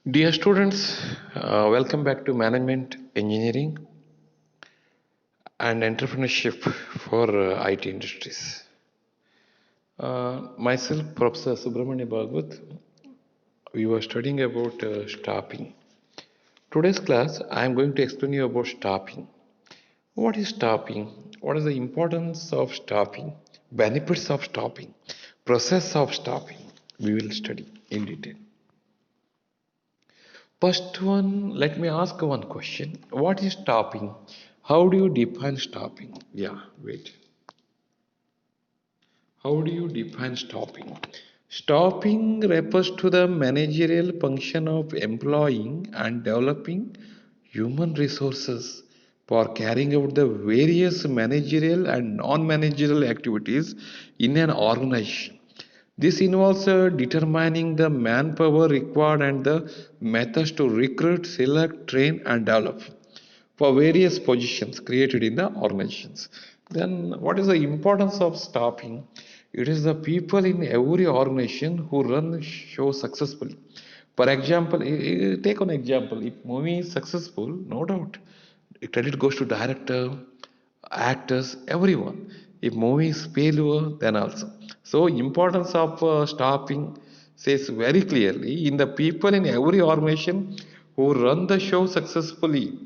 Dear students, welcome back to Management Engineering and Entrepreneurship for IT Industries. Myself, Professor Subramania Bhagwat, we were studying about staffing. Today's class, I am going to explain you about staffing. What is staffing? What is the importance of staffing? Benefits of staffing? Process of staffing? We will study in detail. First one, let me ask one question. What is stopping? How do you define stopping? Yeah, wait. How do you define stopping? Stopping refers to the managerial function of employing and developing human resources for carrying out the various managerial and non-managerial activities in an organization. This involves determining the manpower required and the methods to recruit, select, train, and develop for various positions created in the organizations. Then, what is the importance of staffing? It is the people in every organization who run the show successfully. For example, take an example. If movie is successful, no doubt, credit goes to director, actors, everyone. If movie is failure, then also. So importance of staffing says very clearly in the people in every organization who run the show successfully.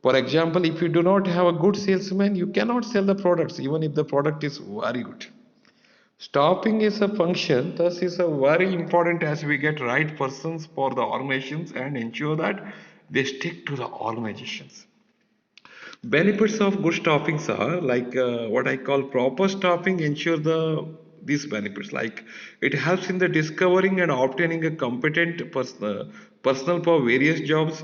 For example, if you do not have a good salesman, you cannot sell the products even if the product is very good. Staffing is a function, thus is a very important as we get right persons for the organizations and ensure that they stick to the organizations. Benefits of good staffings are like what I call proper staffing ensure these benefits, like it helps in the discovering and obtaining a competent personnel for various jobs,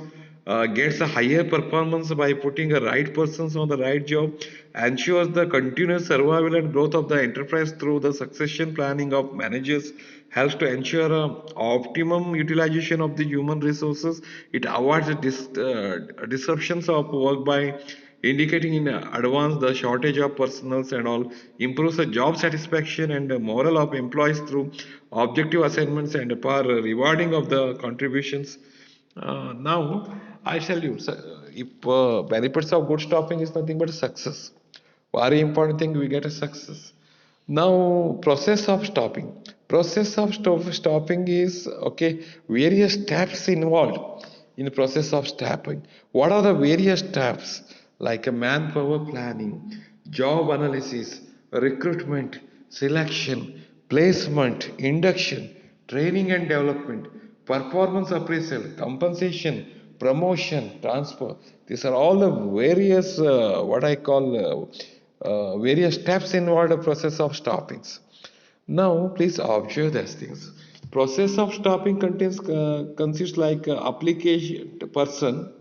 gets a higher performance by putting the right persons on the right job, ensures the continuous survival and growth of the enterprise through the succession planning of managers, helps to ensure optimum utilization of the human resources. It avoids the disruptions of work by indicating in advance the shortage of personnel and all, improves the job satisfaction and the morale of employees through objective assignments and per rewarding of the contributions. Now, I tell you, if benefits of good staffing is nothing but success. Very important thing, we get a success. Now, process of stopping. Process of stopping is okay. Various steps involved in the process of stopping. What are the various steps? Like a manpower planning, job analysis, recruitment, selection, placement, induction, training and development, performance appraisal, compensation, promotion, transfer. These are all the various what I call various steps involved in the process of stoppings. Now, please observe these things. Process of stopping consists like application person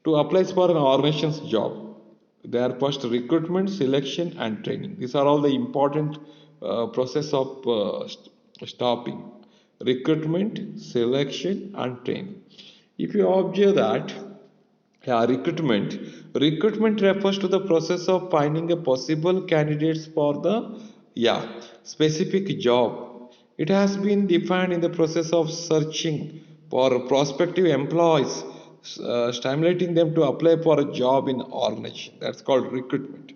to apply for an organization's job. They are first recruitment, selection, and training. These are all the important process of stopping. Recruitment, selection, and training. If you observe that, yeah, recruitment. Recruitment refers to the process of finding a possible candidates for the specific job. It has been defined in the process of searching for prospective employees, stimulating them to apply for a job in organization. That's called recruitment.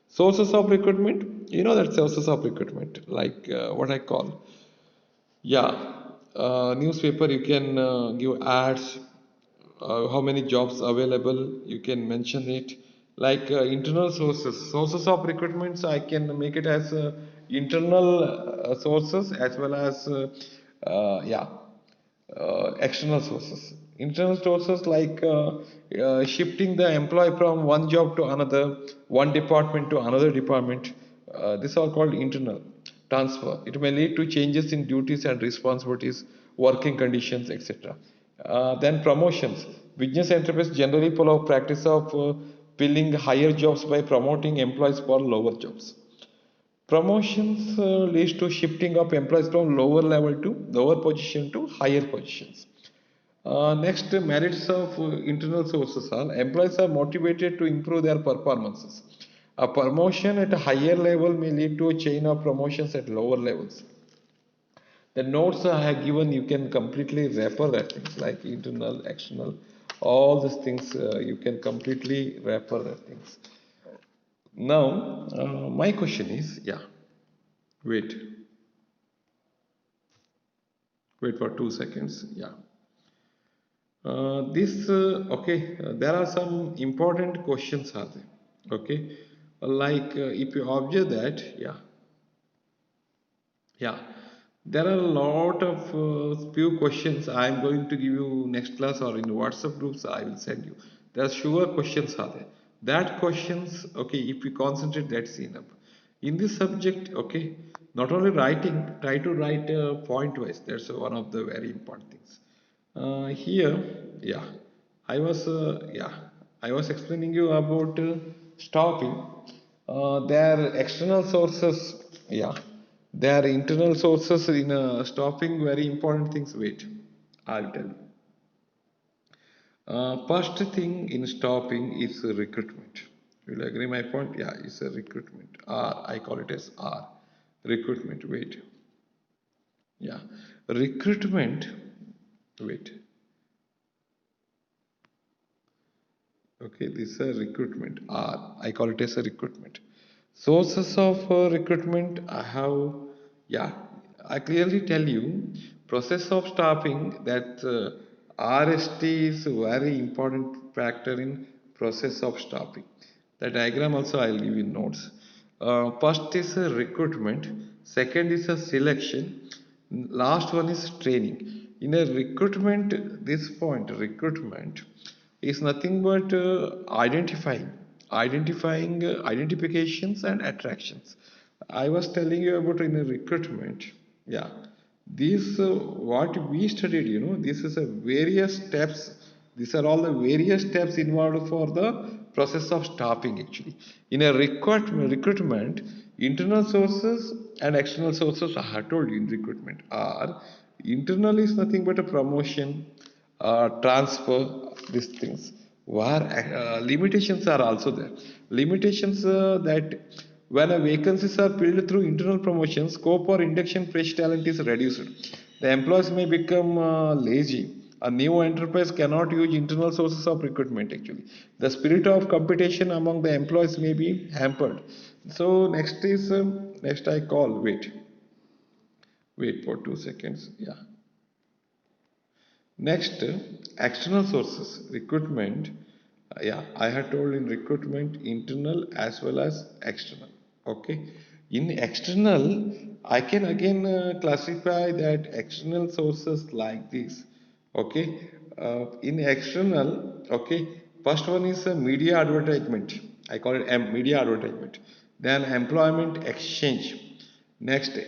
Sources of recruitment. You know that sources of recruitment, like what I call newspaper. You can give ads, how many jobs available, you can mention it, like internal sources of recruitments. I can make it as internal sources as well as uh, yeah external sources. Internal sources like shifting the employee from one job to another, one department to another department. These are called internal transfer. It may lead to changes in duties and responsibilities, working conditions, etc. Then promotions. Business enterprise generally follow practice of filling higher jobs by promoting employees for lower jobs. Promotions leads to shifting of employees from lower level to lower position to higher positions. Next, merits of internal sources are employees are motivated to improve their performances. A promotion at a higher level may lead to a chain of promotions at lower levels. The notes I have given, you can completely refer that things like internal, external, all these things you can completely refer that things. Now, my question is, yeah, wait, wait for 2 seconds, yeah. Okay, there are some important questions are there, okay? Like if you observe that, yeah, yeah, there are a lot of few questions I am going to give you next class or in WhatsApp groups I will send you. There are sure questions are there. That questions, okay, if you concentrate, that's enough. In this subject, okay, not only writing, try to write point wise. That's one of the very important things. Here, yeah, yeah, I was explaining you about stopping. Their external sources, yeah, their internal sources in stopping very important things. Wait, I'll tell you. First thing in stopping is recruitment. Will you agree my point? Yeah, it's a recruitment. R, I call it as R. Recruitment. Wait. Yeah. Recruitment. Wait. Okay, this is a recruitment. I call it as a recruitment. Sources of recruitment, I have, yeah, I clearly tell you, process of staffing that RST is a very important factor in process of staffing. The diagram also I'll give you notes. First is a recruitment, second is a selection, last one is training. In a recruitment, this point, recruitment is nothing but identifying identifications and attractions. I was telling you about in a recruitment, yeah, this what we studied, this is a various steps, these are all the various steps involved for the process of staffing. Actually, in a recruitment, internal sources and external sources, I have told you in recruitment are internal is nothing but a promotion, transfer, these things. Where limitations are also there. Limitations that when a vacancies are filled through internal promotion, scope for induction fresh talent is reduced. The employees may become lazy. A new enterprise cannot use internal sources of recruitment actually. The spirit of competition among the employees may be hampered. So next I call, wait for 2 seconds. Yeah. Next, external sources, recruitment. Yeah, I had told in recruitment, internal as well as external. Okay. In external, I can again classify that external sources like this. Okay. In external, okay, first one is a media advertisement. I call it media advertisement. Then employment exchange. Next,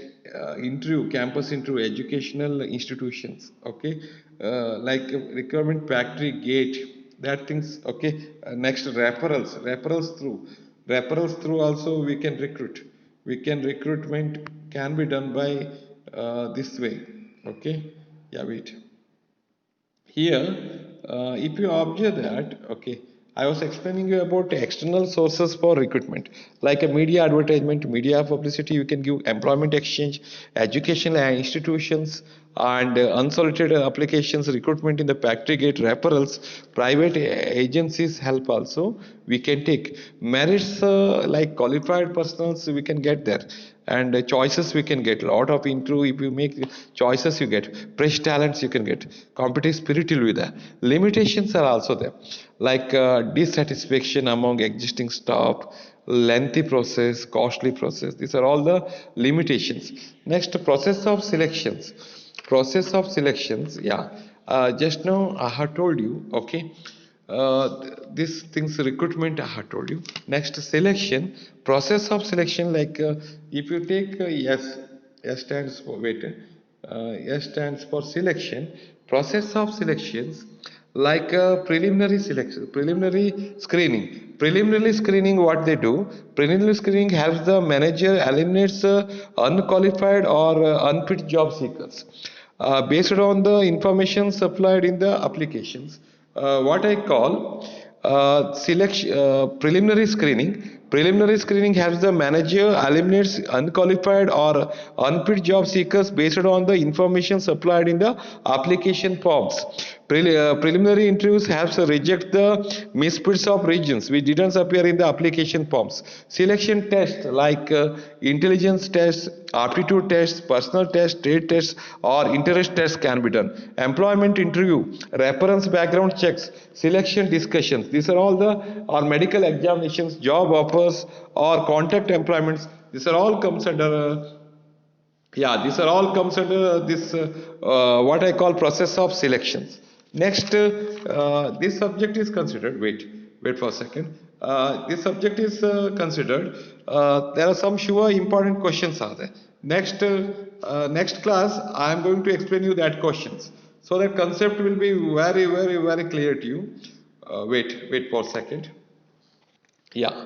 interview, campus interview, educational institutions, okay, like requirement factory gate, that things, okay. Next, referrals through also we can recruit. Recruitment can be done by this way, okay. Yeah, wait. Here, if you observe that, okay, I was explaining you about external sources for recruitment, like a media advertisement, media publicity. You can give employment exchange, educational institutions, and unsolicited applications, recruitment in the factory gate, referrals, private agencies help also. We can take merits like qualified persons. We can get there, and choices we can get. Lot of interview, if you make choices, you get fresh talents, you can get competitive spirit will be there. Limitations are also there, like dissatisfaction among existing staff, lengthy process, costly process. These are all the limitations. Next, process of selections, yeah. Just now I have told you, okay. This things recruitment I have told you. Next, selection, process of selection, like if you take S stands for wait, S stands for selection. Process of selections, like preliminary selection, preliminary screening. What they do, preliminary screening helps the manager eliminates unqualified or unfit job seekers based on the information supplied in the applications. What I call selection, preliminary screening. Preliminary screening helps the manager eliminates unqualified or unfit job seekers based on the information supplied in the application forms. Preliminary interviews helps reject the misfits of regions which didn't appear in the application forms. Selection tests like intelligence tests, aptitude tests, personal tests, trade tests, or interest tests can be done. Employment interview, reference background checks, selection discussions. These are all the or medical examinations, job offers, or contact employments. These are all comes under these are all comes under this what I call process of selections. Next, this subject is considered. Wait for a second. This subject is considered. There are some sure important questions are there. Next class, I am going to explain you that questions. So that concept will be very clear to you. Wait for a second. Yeah.